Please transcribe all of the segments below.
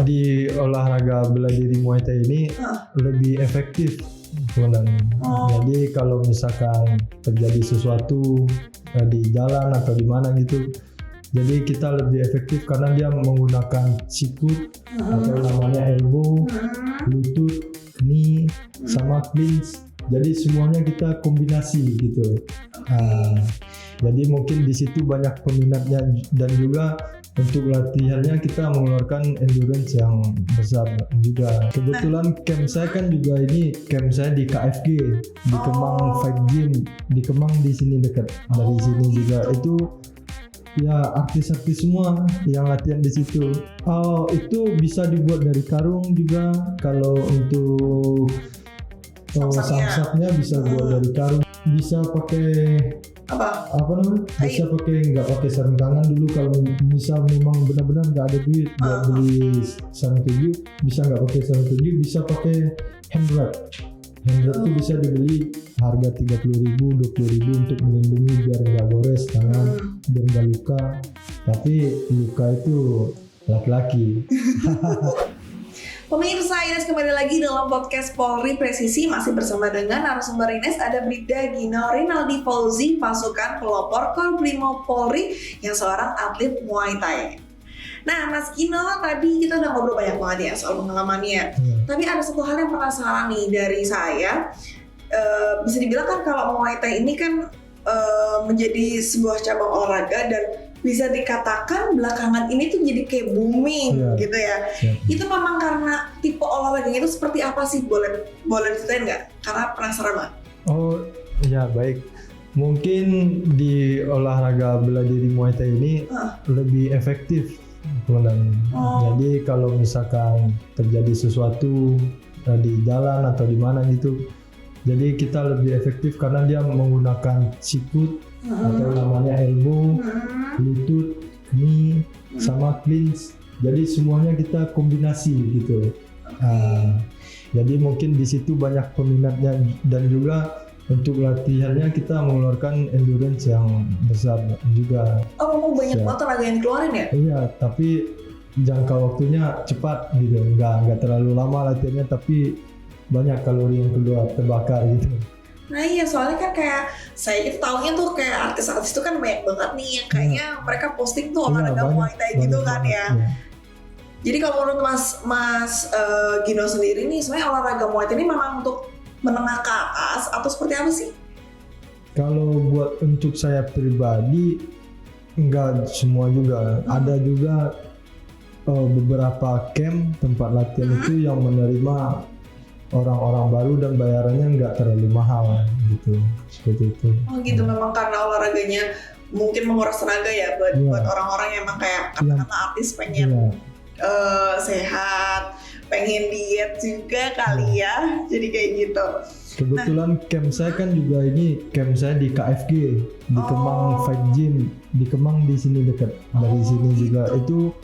di olahraga bela diri Muay Thai ini lebih efektif sebenarnya. Jadi kalau misalkan terjadi sesuatu di jalan atau di mana gitu, jadi kita lebih efektif karena dia menggunakan sikut atau namanya elbow, lutut, knee, sama clinch. Jadi semuanya kita kombinasi gitu. Jadi mungkin di situ banyak peminatnya, dan juga untuk latihannya kita mengeluarkan endurance yang besar juga. Kebetulan camp saya kan juga ini camp saya di KFG di Kemang Fight Gym di Kemang, di sini dekat dari sini juga. Itu ya artis-artis semua yang latihan di situ. Itu bisa dibuat dari karung juga. Kalau untuk samsaknya bisa buat dari karung. Bisa pakai apa namanya? Bisa pakai, nggak pakai sarung tangan dulu. Kalau misal memang benar-benar nggak ada duit buat beli sarung tinju, bisa nggak pakai sarung tinju, bisa pakai hand wrap. Hand wrap itu bisa dibeli harga 30.000, 20.000 untuk melindungi biar nggak gores tangan, biar nggak luka. Tapi luka itu laki-laki. Pemirsa, Ines kembali lagi dalam podcast Polri Presisi, masih bersama dengan narasumber Ines. Ada Bribda Gino Rinaldi Fauzi, pasukan pelopor Korbrimob Polri yang seorang atlet Muay Thai. Nah, Mas Gino, tadi kita udah ngobrol banyak banget ya soal pengalamannya. Tapi ada satu hal yang penasaran nih dari saya. Bisa dibilang kan kalau Muay Thai ini kan menjadi sebuah cabang olahraga, dan bisa dikatakan belakangan ini tuh jadi kayak booming gitu ya. Itu memang karena tipe olahraganya itu seperti apa sih? Boleh ceritain nggak? Karena penasaran banget. Oh ya, baik. Mungkin di olahraga bela diri Muay Thai ini lebih efektif sebenarnya. Jadi kalau misalkan terjadi sesuatu di jalan atau di mana gitu, jadi kita lebih efektif karena dia menggunakan sikut atau namanya elbow, lutut, knee, sama clinch. Jadi semuanya kita kombinasi gitu. Jadi mungkin di situ banyak peminatnya, dan juga untuk latihannya kita mengeluarkan endurance yang besar juga. Memang banyak banget tenaga yang dikeluarin ya? Iya, tapi jangka waktunya cepat gitu. Nggak terlalu lama latihannya, tapi banyak kalori yang keluar, terbakar gitu. Nah iya, soalnya kan kayak saya itu taunya tuh kayak artis-artis itu kan banyak banget nih yang kayaknya mereka posting tuh olahraga Muay Thai gitu kan ya. Jadi kalau menurut Mas Gino sendiri nih, sebenarnya olahraga Muay Thai ini memang untuk menengah ke atas atau seperti apa sih? Kalau buat untuk saya pribadi, enggak semua juga. Ada juga beberapa camp tempat latihan itu yang menerima orang-orang baru dan bayarannya nggak terlalu mahal gitu, seperti itu. Oh gitu, memang karena olahraganya mungkin menguras tenaga ya buat orang-orang yang emang kayak kata-kata artis pengen sehat, pengen diet juga kali ya, jadi kayak gitu. Kebetulan camp saya kan juga ini camp saya di KFG di Kemang Fight Gym di Kemang, di sini dekat dari sini juga. Itu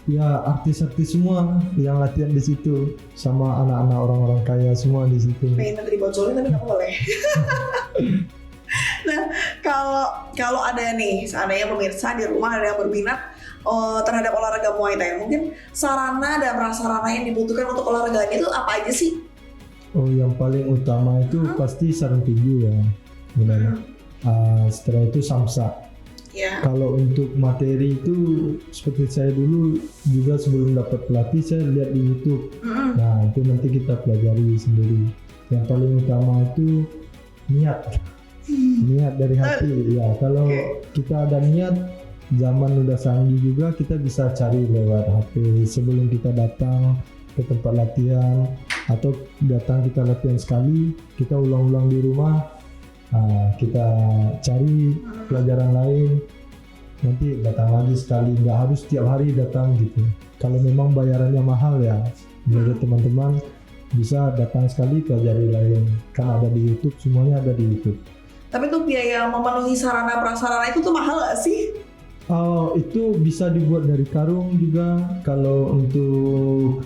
ya artis-artis semua yang latihan di situ, sama anak-anak orang-orang kaya semua di situ. Pengen nanti dibocorin tapi nggak boleh. Nah, kalau ada nih, seandainya pemirsa di rumah ada yang berminat terhadap olahraga Muay Thai, mungkin sarana dan prasarana yang dibutuhkan untuk olahraganya itu apa aja sih? Yang paling utama itu pasti sarung tinju ya, benar. Setelah itu samsak. Kalau untuk materi itu seperti saya dulu juga sebelum dapat pelatih saya lihat di YouTube. Nah itu nanti kita pelajari sendiri. Yang paling utama itu niat dari hati. Ya kalau kita ada niat, zaman udah canggih juga, kita bisa cari lewat HP sebelum kita datang ke tempat latihan, atau datang kita latihan sekali, kita ulang-ulang di rumah. Kita cari pelajaran lain, nanti datang lagi sekali, nggak harus tiap hari datang gitu. Kalau memang bayarannya mahal ya, jadi teman-teman bisa datang sekali, pelajari lain, kan ada di YouTube, semuanya ada di YouTube. Tapi tuh biaya memenuhi sarana prasarana itu tuh mahal nggak sih? Itu bisa dibuat dari karung juga. Kalau untuk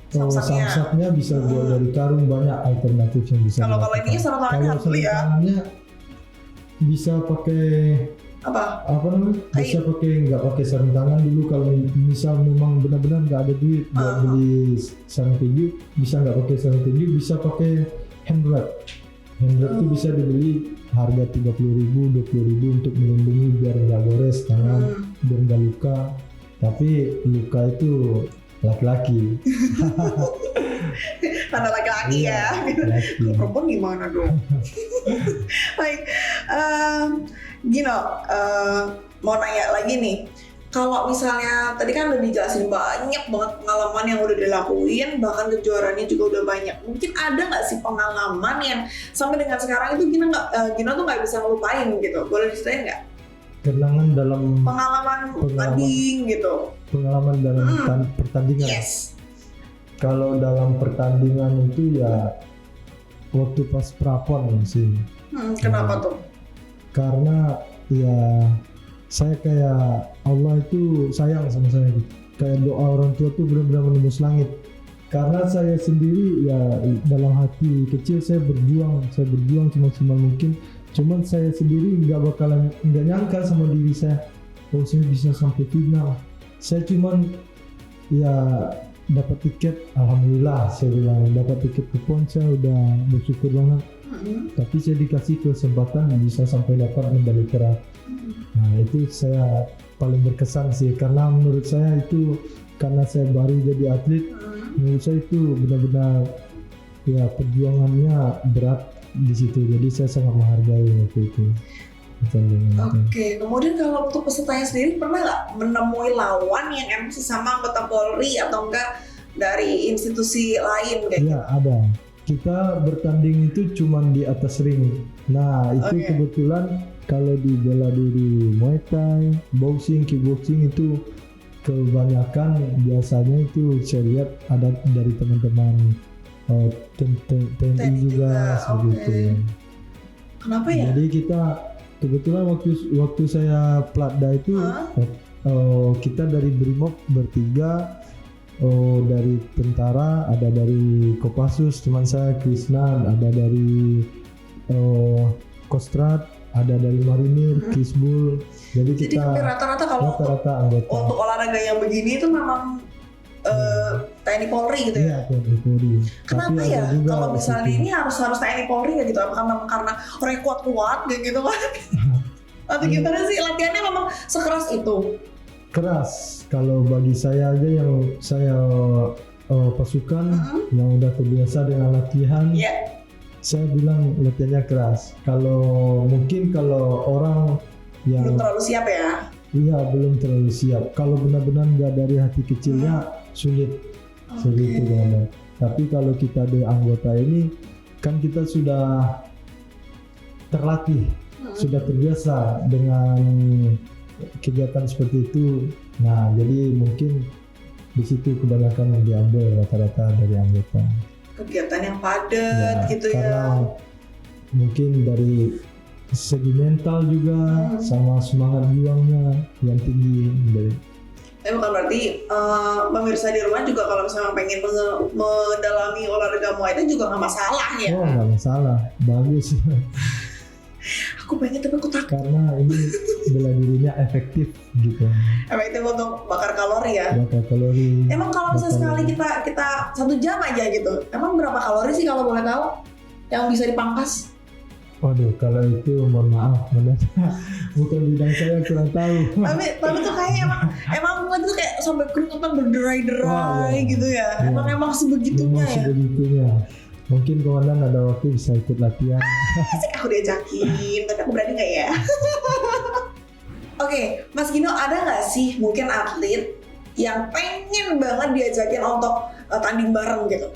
samsaknya bisa buat dari karung, banyak alternatif yang bisa. Kalau ininya sarung tangannya harus beli ya. Bisa pakai apa namanya, bisa nggak pakai sarung tangan dulu. Kalau misal memang benar-benar nggak ada duit buat beli sarung tinju, bisa nggak pakai sarung tinju, bisa pakai hand wrap itu bisa dibeli harga 30.000 20.000 untuk melindungi biar nggak gores tangan, biar nggak luka. Tapi luka itu laki-laki. Tanda laki-laki ya. Laki. Perempuan gimana dong? Baik, Gino, mau nanya lagi nih. Kalau misalnya tadi kan udah dijelasin banyak banget pengalaman yang udah dilakuin, bahkan kejuaraannya juga udah banyak. Mungkin ada nggak sih pengalaman yang sampai dengan sekarang itu Gino tuh nggak bisa ngelupain gitu? Boleh diceritain nggak? Kenangan dalam Pengalaman tanding gitu. Pengalaman dalam pertandingan. Yes. Kalau dalam pertandingan itu ya waktu pas prapon sih. Kenapa tuh? Karena ya saya kayak Allah itu sayang sama saya gitu. Kayak doa orang tua tuh benar-benar menembus langit. Karena saya sendiri ya dalam hati kecil saya berjuang semaksimal mungkin. Cuman saya sendiri nggak nyangka sama diri saya, oh saya bisa sampai final. Saya cuman ya dapat tiket, alhamdulillah saya bilang dapat tiket ke PON, saya udah bersyukur banget. Tapi saya dikasih kesempatan bisa sampai dapat medali perak. Nah itu saya paling berkesan sih, karena menurut saya itu karena saya baru jadi atlet, menurut saya itu benar-benar ya perjuangannya berat di situ. Jadi saya sangat menghargai waktu itu. Oke, kemudian kalau untuk pesertanya sendiri pernah nggak menemui lawan yang emang sesama anggota Polri atau enggak dari institusi lain kayak Iya, ada. Kita bertanding itu cuma di atas ring. Nah, itu kebetulan kalau di bela diri Muay Thai, boxing, kickboxing itu kebanyakan biasanya itu saya lihat ada dari teman-teman TNI juga seperti itu. Kenapa ya? Jadi kita kebetulan waktu saya Platda itu kita dari Brimob bertiga, dari tentara, ada dari Kopassus teman saya Krisna, ada dari Kostrad, ada dari Marinir, Kisbul. Jadi kita rata-rata kalau anggota. Untuk olahraga yang begini itu memang TNI Polri gitu ya? Iya, TNI Polri. Kenapa ya kalau misalnya ini harus TNI Polri ya gitu? Apakah memang karena orang kuat-kuat gitu kan? Atau gimana sih, latihannya memang sekeras itu? Keras. Kalau bagi saya aja yang saya pasukan yang udah terbiasa dengan latihan, saya bilang latihannya keras. Kalau orang yang belum terlalu siap ya? Iya, belum terlalu siap. Kalau benar-benar nggak dari hati kecilnya sulit itu teman-teman. Tapi kalau kita di anggota ini kan kita sudah terlatih, sudah terbiasa dengan kegiatan seperti itu. Nah, jadi mungkin di situ kebanyakan yang diambil rata-rata dari anggota. Kegiatan yang padat gitu ya. Karena mungkin dari segi mental juga sama semangat juangnya yang tinggi dari. Tapi bukan berarti pemirsa di rumah juga kalau misalnya pengen mendalami olahraga Muay Thai juga nggak masalah ya? Oh, nggak masalah, bagus. Aku pengen tapi aku takut. Karena ini bela dirinya efektif gitu. Efektif untuk bakar kalori ya? Bakar kalori. Emang kalau misalnya sekali kita 1 jam aja gitu, emang berapa kalori sih kalau boleh tahu yang bisa dipangkas? Waduh, kalau itu mohon maaf, bukan bidang saya, kurang tahu. tapi tuh kayaknya emang itu kayak sampai keringetan berderai-derai gitu ya. Emang sebegitunya ya. Sebegitunya. Mungkin komandan ada waktu bisa ikut latihan. Asik, aku diajakin, tapi aku berani nggak ya? Oke, Mas Gino, ada nggak sih mungkin atlet yang pengen banget diajakin untuk tanding bareng gitu?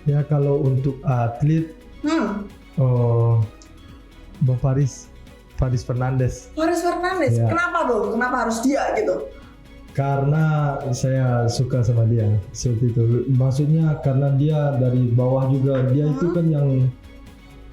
Ya kalau untuk atlet, Bang Faris Fernandes. Faris Fernandes, ya. Kenapa dong? Kenapa harus dia gitu? Karena saya suka sama dia seperti itu. Maksudnya karena dia dari bawah juga, dia itu kan yang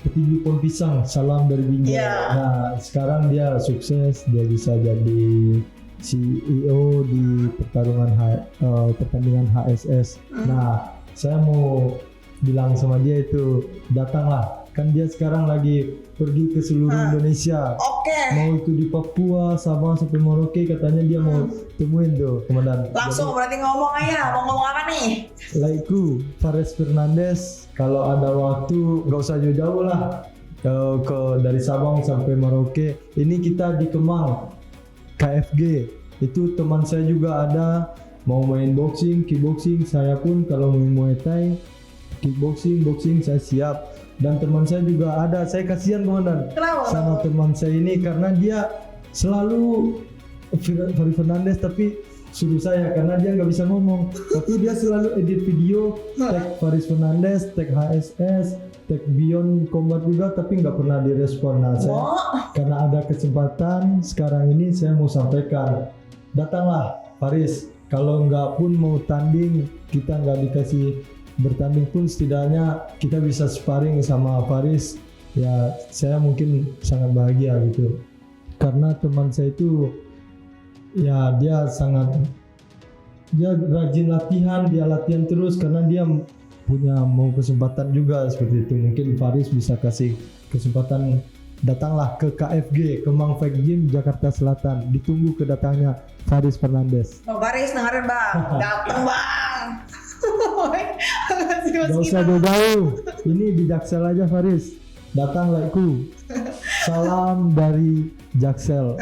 petinju Pohon Pisang, salam dari Binjai. Nah sekarang dia sukses, dia bisa jadi CEO di pertandingan HSS. Nah saya mau bilang sama dia itu datanglah, kan dia sekarang lagi pergi ke seluruh Indonesia. Oke. Mau itu di Papua, Sabang sampai Merauke, katanya dia mau temuin tuh komandan. Langsung berarti ngomong aja, mau ngomong apa nih? Laiku Faris Fernandes, kalau ada waktu nggak usah jauh-jauh lah ke dari Sabang sampai Merauke. Ini kita di Kemang KFG, itu teman saya juga ada mau main boxing, kickboxing. Saya pun kalau main Muay Thai, kickboxing, boxing saya siap. Dan teman saya juga ada, saya kasihan komandan sama teman saya ini karena dia selalu Faris Fernandes tapi suruh saya karena dia nggak bisa ngomong, tapi dia selalu edit video tag Faris Fernandes, tag HSS, tag Beyond Combat juga, tapi nggak pernah direspon. Nah saya karena ada kesempatan sekarang ini saya mau sampaikan, datanglah Faris. Kalau nggak pun mau tanding, kita nggak dikasih bertanding pun setidaknya kita bisa sparring sama Faris. Ya saya mungkin sangat bahagia gitu karena teman saya itu ya dia rajin latihan, dia latihan terus karena dia punya mau kesempatan juga seperti itu. Mungkin Faris bisa kasih kesempatan, datanglah ke KFG Kemang Fight Gym Jakarta Selatan, ditunggu kedatangannya Faris Fernandes. Bang Faris dengerin bang, dateng bang. Gak usah jauh-jauh, ini di Jaksel aja Faris, datang Laiku. Salam dari Jaksel.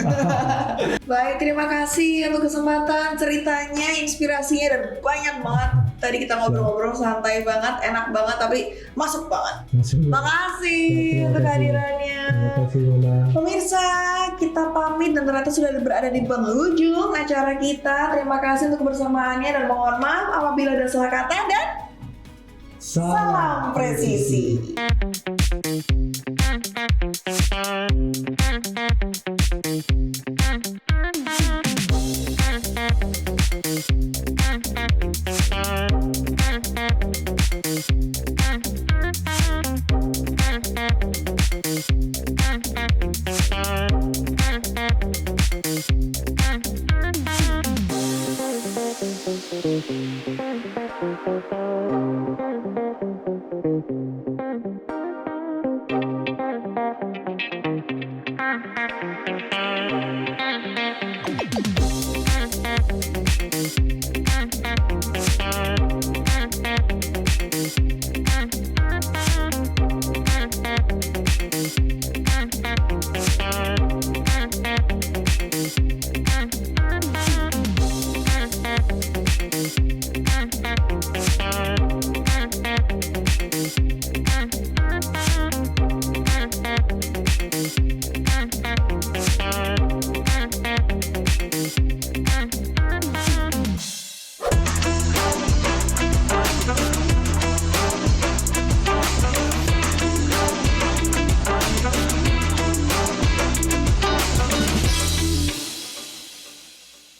Baik, terima kasih untuk kesempatan, ceritanya, inspirasinya, dan banyak banget. Tadi kita ngobrol-ngobrol santai banget, enak banget, tapi masuk banget. Makasih untuk kehadirannya. Terima kasih Mona. Pemirsa, kita pamit dan ternyata sudah berada di penghujung acara kita. Terima kasih untuk kebersamaannya dan mohon maaf apabila ada salah kata dan salam presisi.